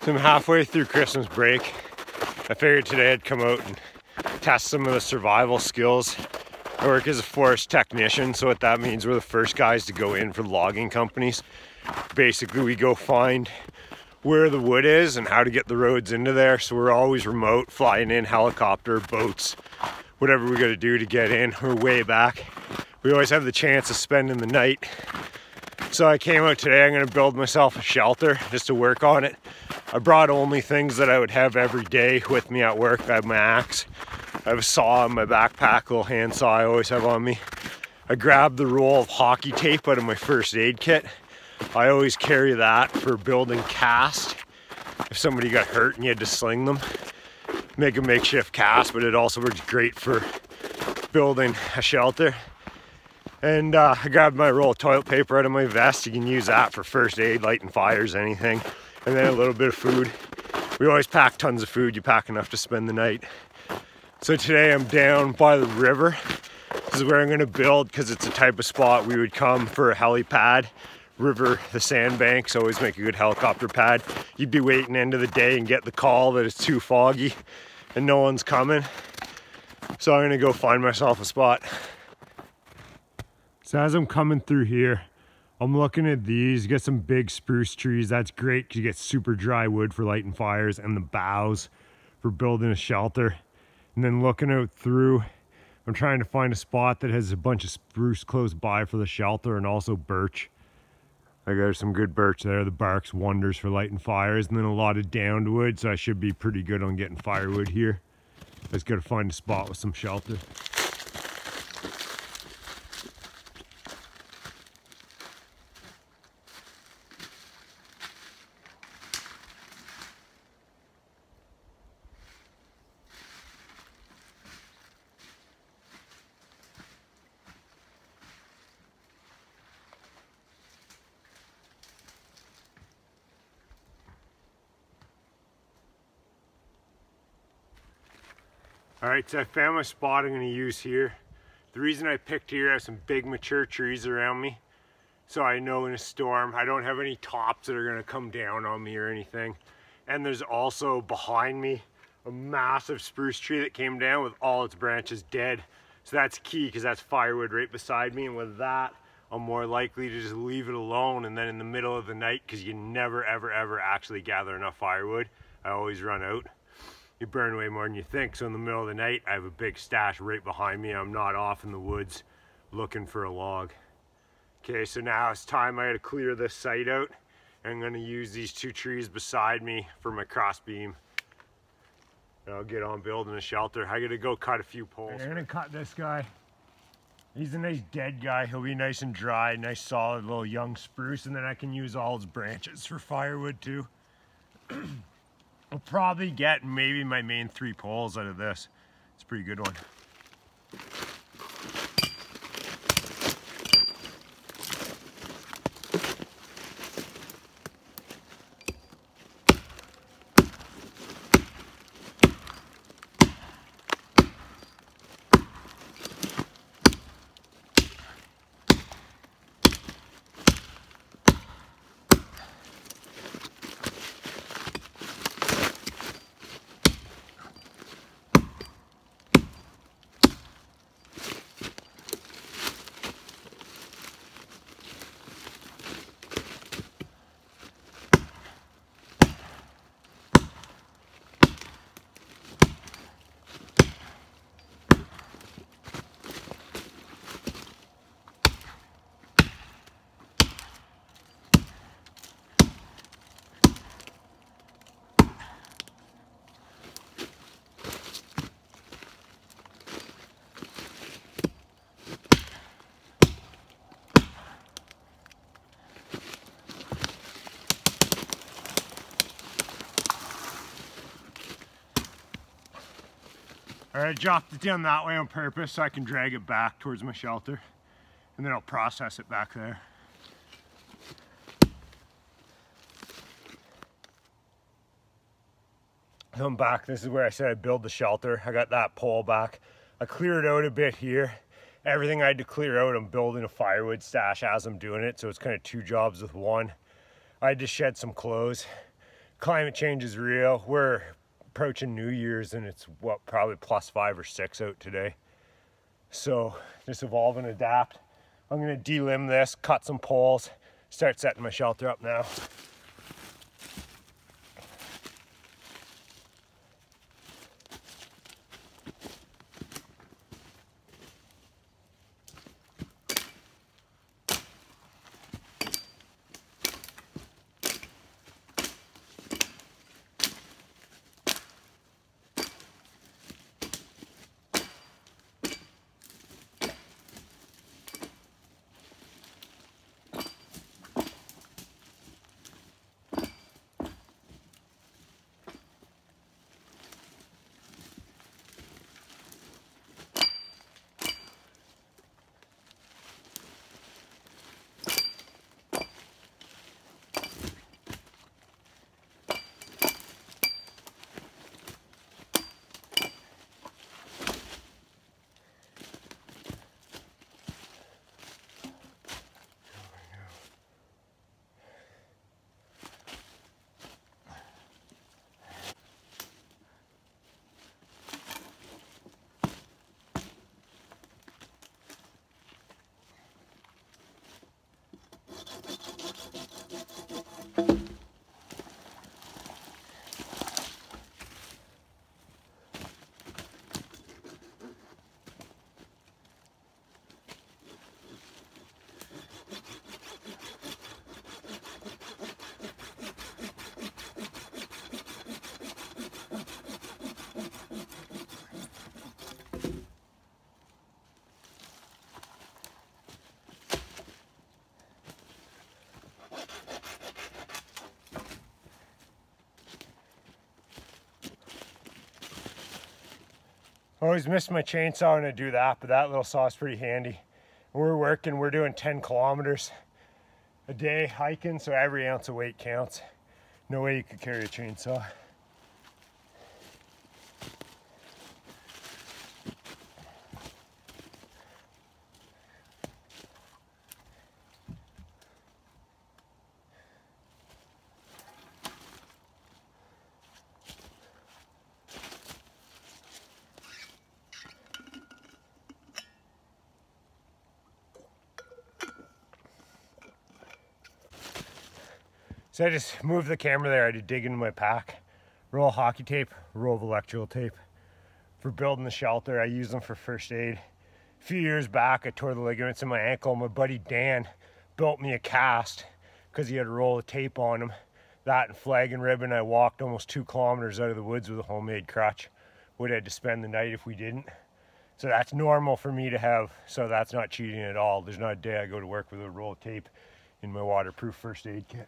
So I'm halfway through Christmas break. I figured today I'd come out and test some of the survival skills. I work as a forest technician, so what that means, we're the first guys to go in for logging companies. Basically, we go find where the wood is and how to get the roads into there. So we're always remote, flying in helicopter, boats, whatever we got to do to get in. We're way back. We always have the chance of spending the night. So I came out today. I'm going to build myself a shelter just to work on it. I brought only things that I would have every day with me at work. I have my axe, I have a saw in my backpack, a little hand saw I always have on me. I grabbed the roll of hockey tape out of my first aid kit. I always carry that for building cast. If somebody got hurt and you had to sling them, make a makeshift cast, but it also works great for building a shelter. And I grabbed my roll of toilet paper out of my vest. You can use that for first aid, lighting fires, anything. And then a little bit of food. We always pack tons of food. You pack enough to spend the night. So today I'm down by the river. This is where I'm gonna build, because it's a type of spot we would come for a helipad. River, the sandbanks always make a good helicopter pad. You'd be waiting end of the day and get the call that it's too foggy and no one's coming. So I'm gonna go find myself a spot. So as I'm coming through here, I'm looking at these. You get some big spruce trees. That's great because you get super dry wood for lighting fires, and the boughs for building a shelter. And then looking out through, I'm trying to find a spot that has a bunch of spruce close by for the shelter, and also birch. I got some good birch there. The bark's wonders for lighting fires, and then a lot of downed wood, so I should be pretty good on getting firewood here. Just gotta find a spot with some shelter. Alright, so I found my spot I'm going to use here. The reason I picked here, I have some big mature trees around me. So I know in a storm, I don't have any tops that are going to come down on me or anything. And there's also behind me a massive spruce tree that came down with all its branches dead. So that's key, because that's firewood right beside me. And with that, I'm more likely to just leave it alone. And then in the middle of the night, because you never, ever, ever actually gather enough firewood, I always run out. You burn way more than you think. So in the middle of the night, I have a big stash right behind me. I'm not off in the woods looking for a log. Okay, so now it's time. I gotta clear this site out. I'm gonna use these two trees beside me for my cross beam. And I'll get on building a shelter. I gotta go cut a few poles. I'm gonna cut this guy. He's a nice dead guy. He'll be nice and dry, nice solid little young spruce, and then I can use all his branches for firewood too. I'll probably get maybe my main 3 poles out of this. It's a pretty good one. Alright, I dropped it down that way on purpose so I can drag it back towards my shelter, and then I'll process it back there. So I'm back. This is where I said I'd build the shelter. I got that pole back. I cleared out a bit here. Everything I had to clear out, I'm building a firewood stash as I'm doing it, so it's kind of 2 jobs with one. I had to shed some clothes climate change is real. We're approaching New Year's and it's what, probably +5 or 6 out today. So just evolve and adapt. I'm gonna delimb this, cut some poles, start setting my shelter up now. I always miss my chainsaw when I do that, but that little saw is pretty handy. We're doing 10 kilometers a day hiking, so every ounce of weight counts. No way you could carry a chainsaw. So I just moved the camera there. I had to dig into my pack, roll of hockey tape, roll of electrical tape. For building the shelter, I use them for first aid. A few years back, I tore the ligaments in my ankle. My buddy Dan built me a cast because he had a roll of tape on him. That and flag and ribbon. I walked almost 2 kilometers out of the woods with a homemade crutch. Would have had to spend the night if we didn't. So that's normal for me to have, so that's not cheating at all. There's not a day I go to work with a roll of tape in my waterproof first aid kit.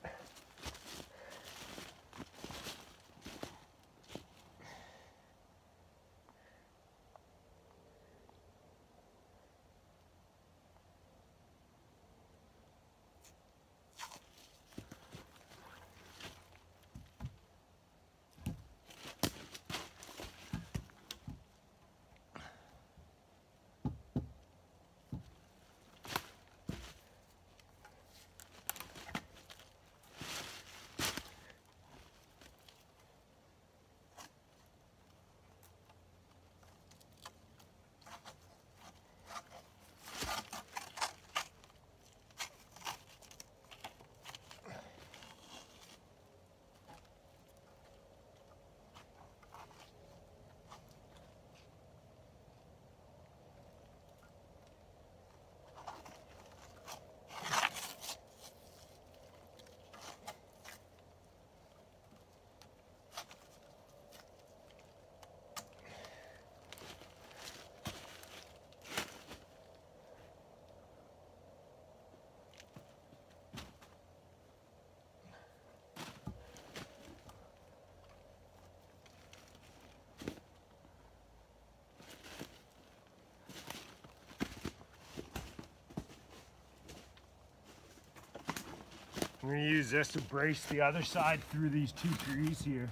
I'm going to use this to brace the other side through these 2 trees here.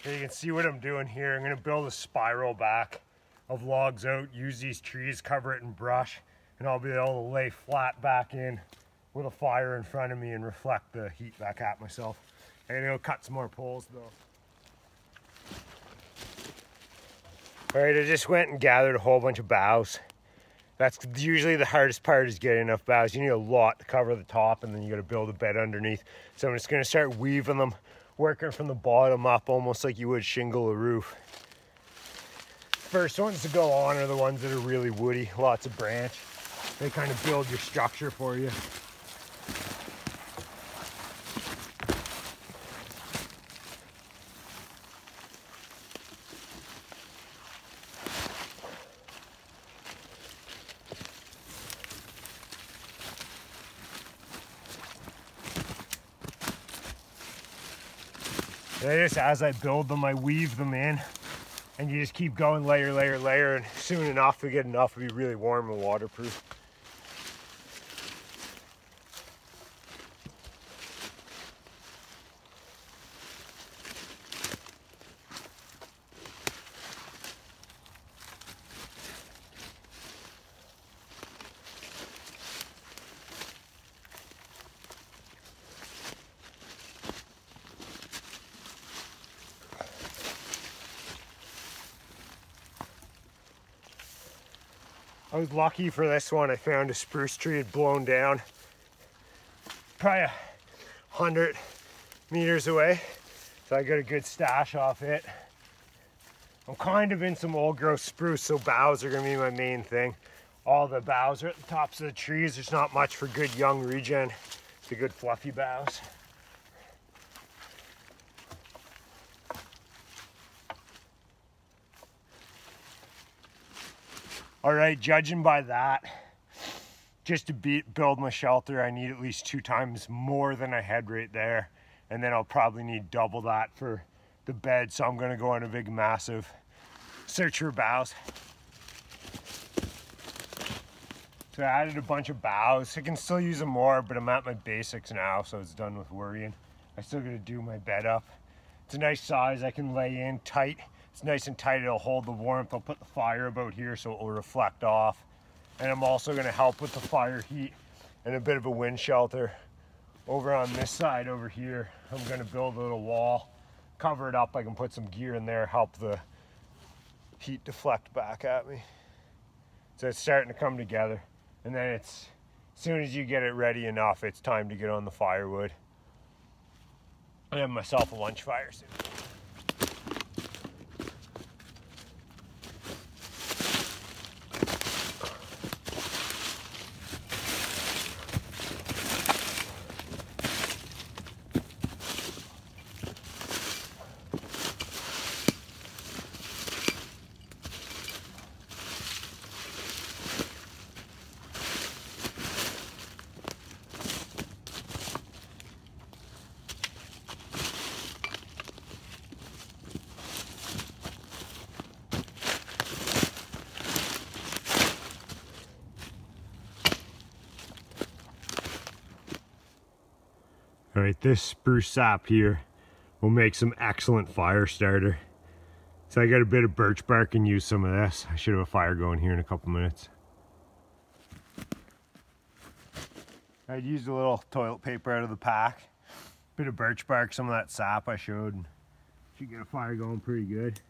So you can see what I'm doing here. I'm gonna build a spiral back of logs out, use these trees, cover it in brush, and I'll be able to lay flat back in with a fire in front of me and reflect the heat back at myself. And it'll cut some more poles though. All right, I just went and gathered a whole bunch of boughs. That's usually the hardest part, is getting enough boughs. You need a lot to cover the top, and then you gotta build a bed underneath. So I'm just gonna start weaving them, working from the bottom up, almost like you would shingle a roof. First ones to go on are the ones that are really woody, lots of branch. They kind of build your structure for you. And just as I build them, I weave them in, and you just keep going layer, layer, layer, and soon enough we get enough to be really warm and waterproof. I was lucky for this one. I found a spruce tree had blown down probably 100 meters away. So I got a good stash off it. I'm kind of in some old growth spruce, so boughs are gonna be my main thing. All the boughs are at the tops of the trees. There's not much for good young regen, the good fluffy boughs. All right, judging by that, just to build my shelter, I need at least 2 times more than I had right there. And then I'll probably need double that for the bed. So I'm gonna go on a big, massive search for boughs. So I added a bunch of boughs. I can still use them more, but I'm at my basics now, so it's done with worrying. I still gotta do my bed up. It's a nice size. I can lay in tight. It's nice and tight. It'll hold the warmth. I'll put the fire about here so it will reflect off. And I'm also gonna help with the fire heat and a bit of a wind shelter. Over on this side over here, I'm gonna build a little wall, cover it up. I can put some gear in there, help the heat deflect back at me. So it's starting to come together. And then as soon as you get it ready enough, it's time to get on the firewood. I have myself a lunch fire soon. All right, this spruce sap here will make some excellent fire starter. So I got a bit of birch bark and use some of this. I should have a fire going here in a couple minutes. I'd used a little toilet paper out of the pack, bit of birch bark, some of that sap I showed, and should get a fire going pretty good.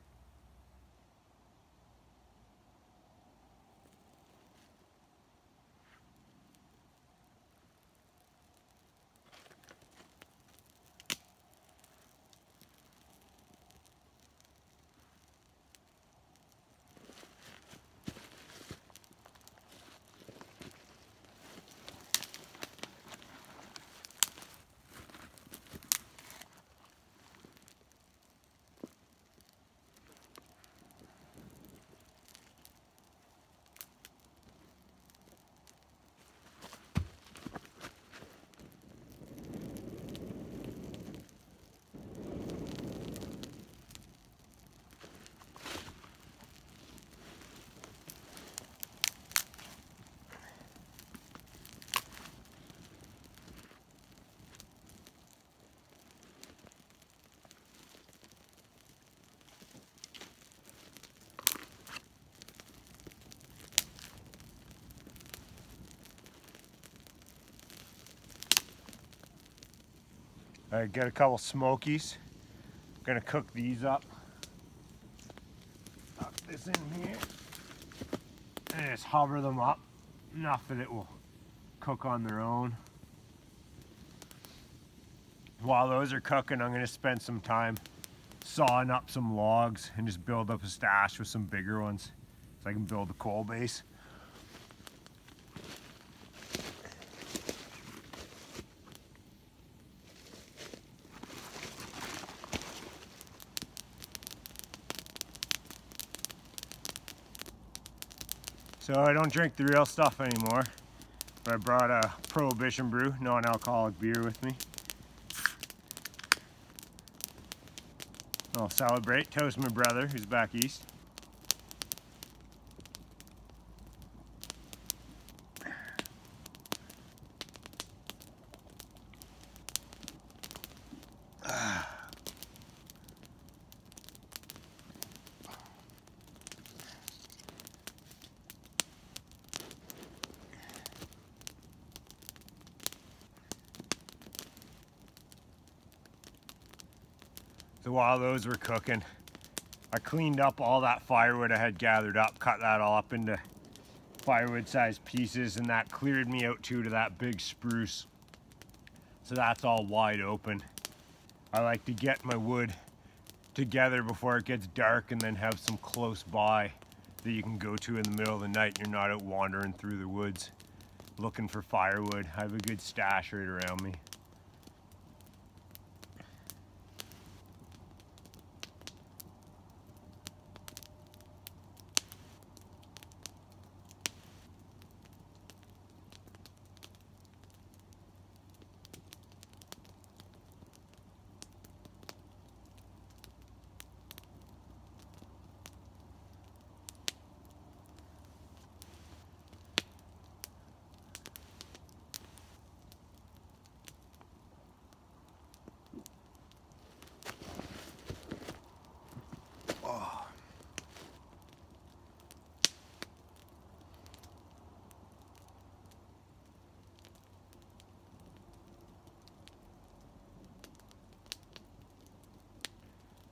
I got a couple smokies. I'm gonna cook these up. Tuck this in here and just hover them up enough that it will cook on their own. While those are cooking, I'm gonna spend some time sawing up some logs and just build up a stash with some bigger ones so I can build a coal base. So I don't drink the real stuff anymore, but I brought a Prohibition Brew, non-alcoholic beer with me. I'll celebrate, toast my brother who's back east. So while those were cooking, I cleaned up all that firewood I had gathered up, cut that all up into firewood sized pieces, and that cleared me out too to that big spruce. So that's all wide open. I like to get my wood together before it gets dark and then have some close by that you can go to in the middle of the night. You're not out wandering through the woods looking for firewood. I have a good stash right around me.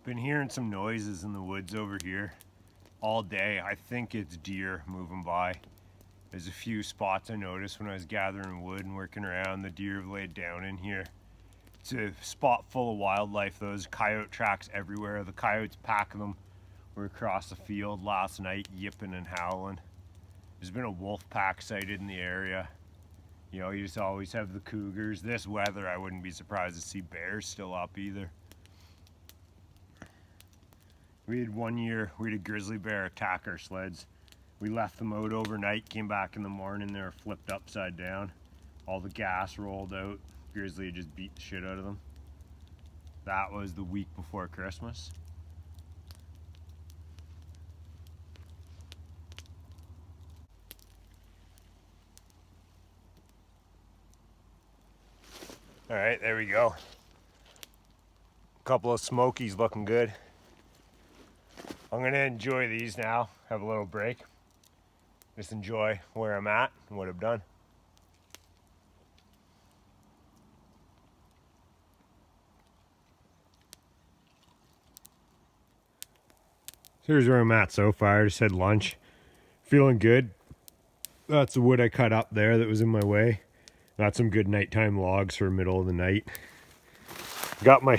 Been hearing some noises in the woods over here all day. I think it's deer moving by. There's a few spots I noticed when I was gathering wood and working around. The deer have laid down in here. It's a spot full of wildlife. Those coyote tracks everywhere. The coyotes packing them were across the field last night, yipping and howling. There's been a wolf pack sighted in the area. You know, you just always have the cougars. This weather, I wouldn't be surprised to see bears still up either. We had one year, we had a grizzly bear attack our sleds. We left them out overnight, came back in the morning, they were flipped upside down. All the gas rolled out. Grizzly just beat the shit out of them. That was the week before Christmas. All right, there we go. A couple of smokies looking good. I'm gonna enjoy these now, have a little break. Just enjoy where I'm at and what I've done. So here's where I'm at so far. I just had lunch. Feeling good. That's the wood I cut up there that was in my way. Got some good nighttime logs for middle of the night. Got my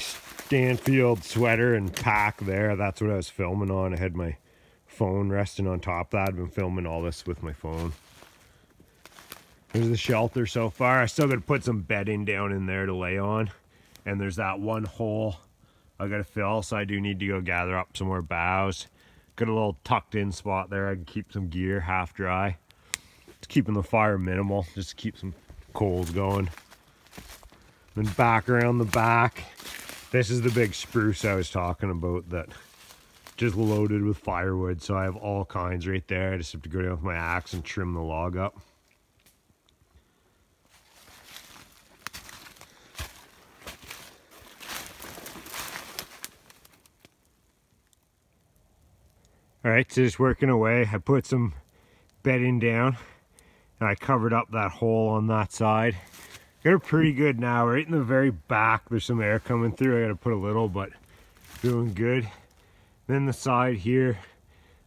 Stanfield sweater and pack there. That's what I was filming on. I had my phone resting on top of that. I've been filming all this with my phone. There's the shelter so far. I still got to put some bedding down in there to lay on. And there's that one hole I got to fill, so I do need to go gather up some more boughs. Got a little tucked in spot there. I can keep some gear half dry. It's keeping the fire minimal, just to keep some coals going. Then back around the back, this is the big spruce I was talking about that just loaded with firewood. So I have all kinds right there. I just have to go down with my axe and trim the log up. All right, so just working away. I put some bedding down and I covered up that hole on that side. Got it pretty good now. Right in the very back, there's some air coming through. I gotta put a little, but doing good. Then the side here,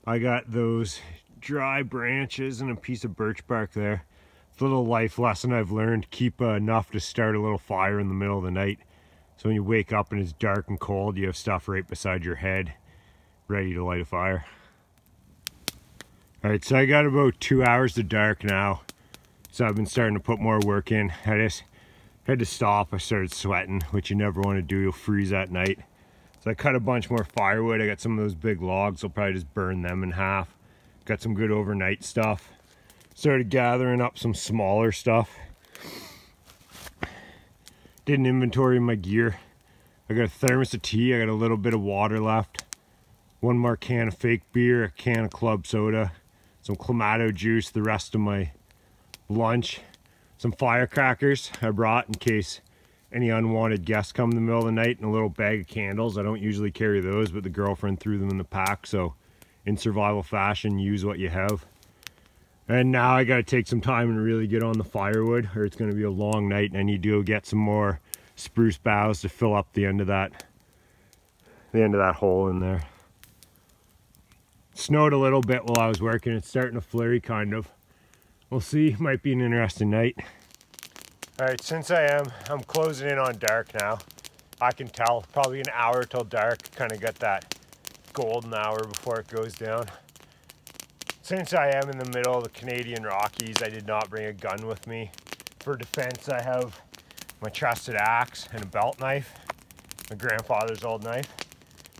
I got those dry branches and a piece of birch bark there. It's a little life lesson I've learned. Keep enough to start a little fire in the middle of the night. So when you wake up and it's dark and cold, you have stuff right beside your head, ready to light a fire. Alright, so I got about 2 hours to dark now. So I've been starting to put more work in. I just had to stop. I started sweating, which you never want to do. You'll freeze at night. So I cut a bunch more firewood. I got some of those big logs. I'll probably just burn them in half. Got some good overnight stuff. Started gathering up some smaller stuff. Did an inventory of my gear. I got a thermos of tea. I got a little bit of water left. One more can of fake beer, a can of club soda, some Clamato juice, the rest of my lunch, some firecrackers I brought in case any unwanted guests come in the middle of the night, and a little bag of candles. I don't usually carry those, but the girlfriend threw them in the pack, so in survival fashion, use what you have. And now I gotta take some time and really get on the firewood, or it's gonna be a long night, and I need to go get some more spruce boughs to fill up the end of that hole in there. Snowed a little bit while I was working. It's starting to flurry kind of. We'll see, might be an interesting night. All right, since I'm closing in on dark now. I can tell, probably an hour till dark. Kind of got that golden hour before it goes down. Since I am in the middle of the Canadian Rockies, I did not bring a gun with me. For defense, I have my trusted axe and a belt knife, my grandfather's old knife.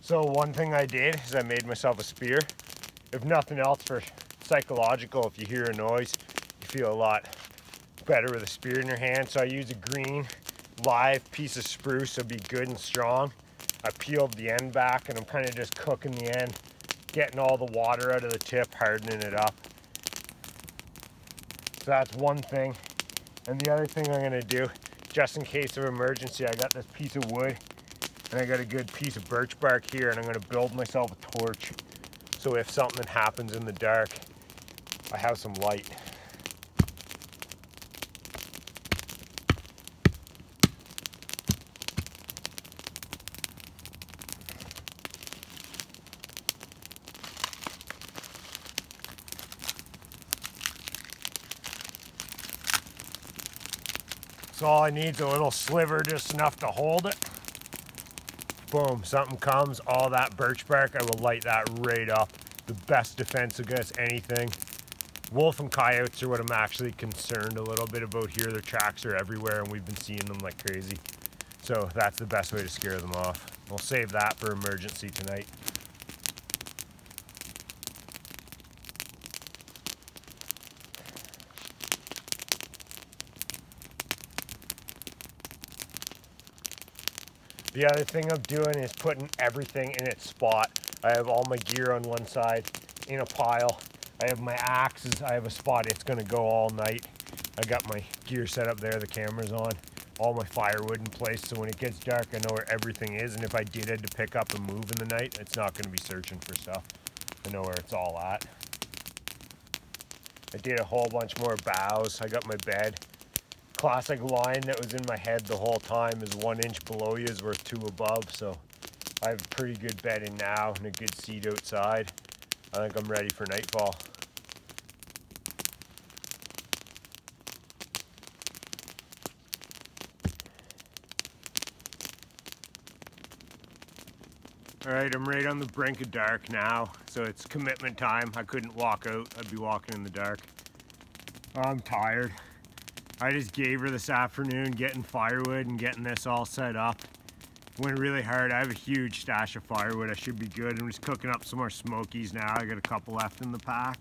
So one thing I did is I made myself a spear. If nothing else, for psychological, if you hear a noise, you feel a lot better with a spear in your hand. So I use a green live piece of spruce, so be good and strong. I peeled the end back and I'm kind of just cooking the end, getting all the water out of the tip, hardening it up. So that's one thing. And the other thing I'm gonna do, just in case of emergency, I got this piece of wood and I got a good piece of birch bark here, and I'm gonna build myself a torch. So if something happens in the dark, I have some light. So all I need is a little sliver, just enough to hold it. Boom, something comes, all that birch bark, I will light that right up. The best defense against anything. Wolf and coyotes are what I'm actually concerned a little bit about here. Their tracks are everywhere and we've been seeing them like crazy. So that's the best way to scare them off. We'll save that for emergency tonight. The other thing I'm doing is putting everything in its spot. I have all my gear on one side in a pile. I have my axes. I have a spot it's gonna go all night. I got my gear set up there, the camera's on. All my firewood in place, so when it gets dark, I know where everything is. And if I did have to pick up and move in the night, it's not gonna be searching for stuff. I know where it's all at. I did a whole bunch more boughs. I got my bed. Classic line that was in my head the whole time is 1 inch below you is worth 2 above. So I have a pretty good bedding now and a good seat outside. I think I'm ready for nightfall. All right, I'm right on the brink of dark now, so it's commitment time. I couldn't walk out. I'd be walking in the dark. I'm tired. I just gave her this afternoon getting firewood and getting this all set up. Went really hard. I have a huge stash of firewood. I should be good. I'm just cooking up some more smokies now. I got a couple left in the pack.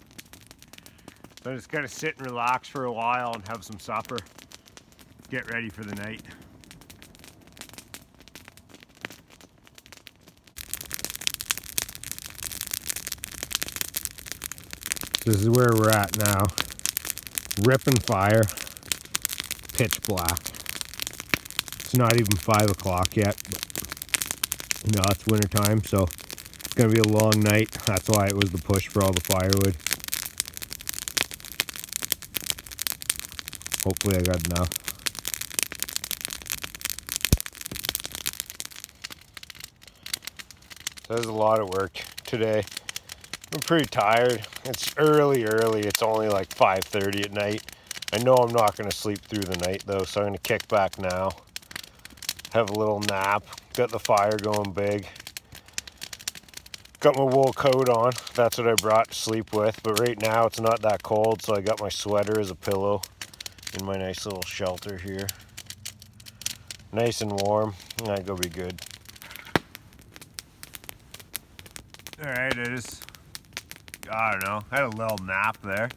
So I just gotta sit and relax for a while and have some supper. Get ready for the night. This is where we're at now. Ripping fire. Pitch black. It's not even 5 o'clock yet, but you know, it's winter time, so it's gonna be a long night. That's why it was the push for all the firewood. Hopefully I got enough. So there's a lot of work today. I'm pretty tired. It's early. It's only like 5:30 at night. I know I'm not going to sleep through the night though, so I'm going to kick back now. Have a little nap. Got the fire going big. Got my wool coat on. That's what I brought to sleep with. But right now it's not that cold, so I got my sweater as a pillow in my nice little shelter here. Nice and warm. I think I'll be good. Alright, I don't know, had a little nap there.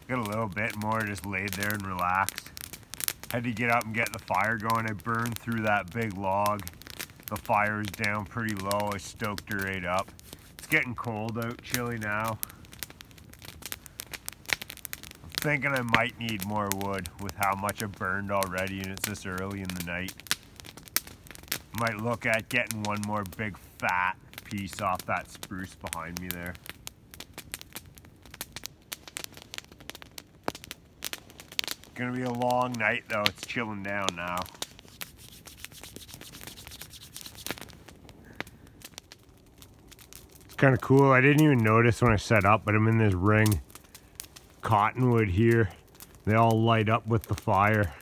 Got a little bit more, just laid there and relaxed. Had to get up and get the fire going. I burned through that big log. The fire is down pretty low. I stoked her right up. It's getting cold out, chilly now. I'm thinking I might need more wood with how much I burned already, and it's this early in the night. Might look at getting one more big fat piece off that spruce behind me there. Gonna be a long night though. It's chilling down now. It's kind of cool. I didn't even notice when I set up, but I'm in this ring cottonwood here. They all light up with the fire,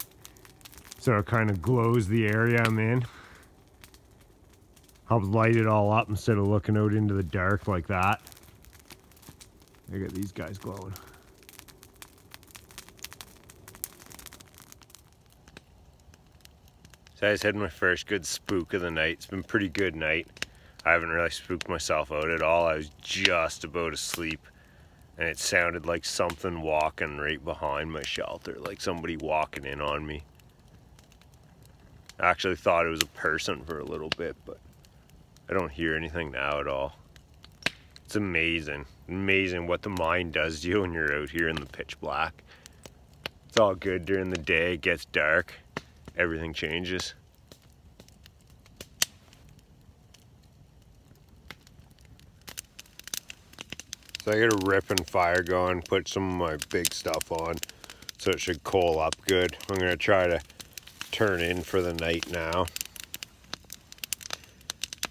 so it kind of glows the area I'm in. Helps light it all up instead of looking out into the dark like that. I got these guys glowing. So I just had my first good spook of the night. It's been a pretty good night. I haven't really spooked myself out at all. I was just about to sleep, and it sounded like something walking right behind my shelter, like somebody walking in on me. I actually thought it was a person for a little bit, but I don't hear anything now at all. It's amazing. Amazing what the mind does to you when you're out here in the pitch black. It's all good during the day. It gets dark. Everything changes. So I got a ripping fire going, put some of my big stuff on, so it should coal up good. I'm gonna try to turn in for the night now.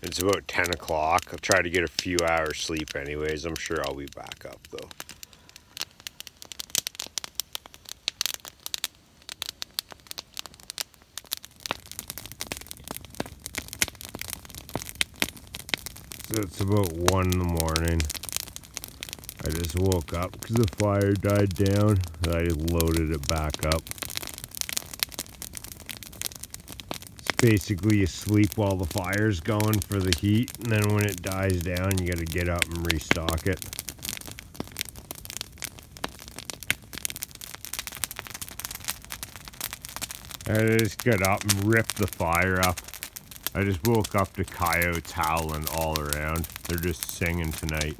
It's about 10 o'clock. I'll try to get a few hours sleep anyways. I'm sure I'll be back up though. So it's about 1 in the morning. I just woke up because the fire died down, and I just loaded it back up. Basically you sleep while the fire's going for the heat, and then when it dies down you got to get up and restock it. I just got up and ripped the fire up. I just woke up to coyotes howling all around. They're just singing tonight.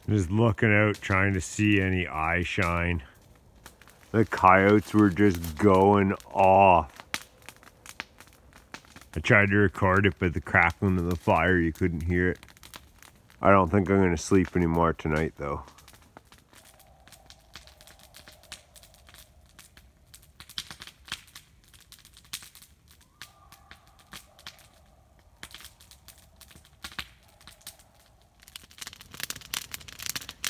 Just looking out, trying to see any eye shine. The coyotes were just going off. I tried to record it, but the crackling of the fire, you couldn't hear it. I don't think I'm going to sleep anymore tonight, though.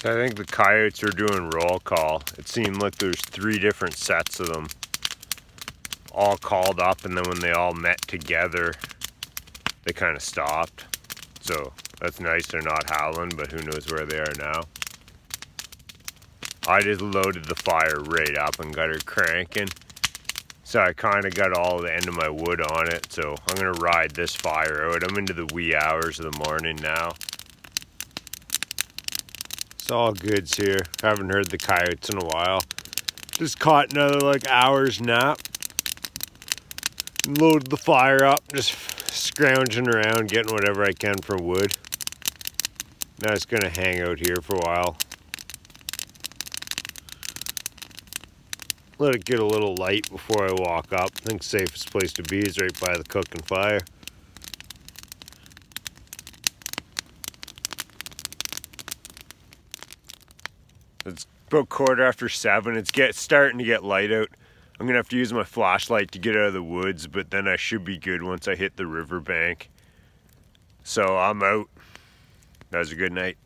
I think the coyotes are doing roll call. It seemed like there's 3 different sets of them all called up, and then when they all met together they kind of stopped. So that's nice, they're not howling, but who knows where they are now. I just loaded the fire right up and got her cranking, so I kind of got all the end of my wood on it. So I'm gonna ride this fire out. I'm into the wee hours of the morning now. It's all goods here. Haven't heard the coyotes in a while. Just caught another like hour's nap. Loaded the fire up, just scrounging around, getting whatever I can for wood. Now it's gonna hang out here for a while. Let it get a little light before I walk up. I think safest place to be is right by the cooking fire. It's about 7:15. It's starting to get light out. I'm gonna have to use my flashlight to get out of the woods, but then I should be good once I hit the riverbank. So I'm out. That was a good night.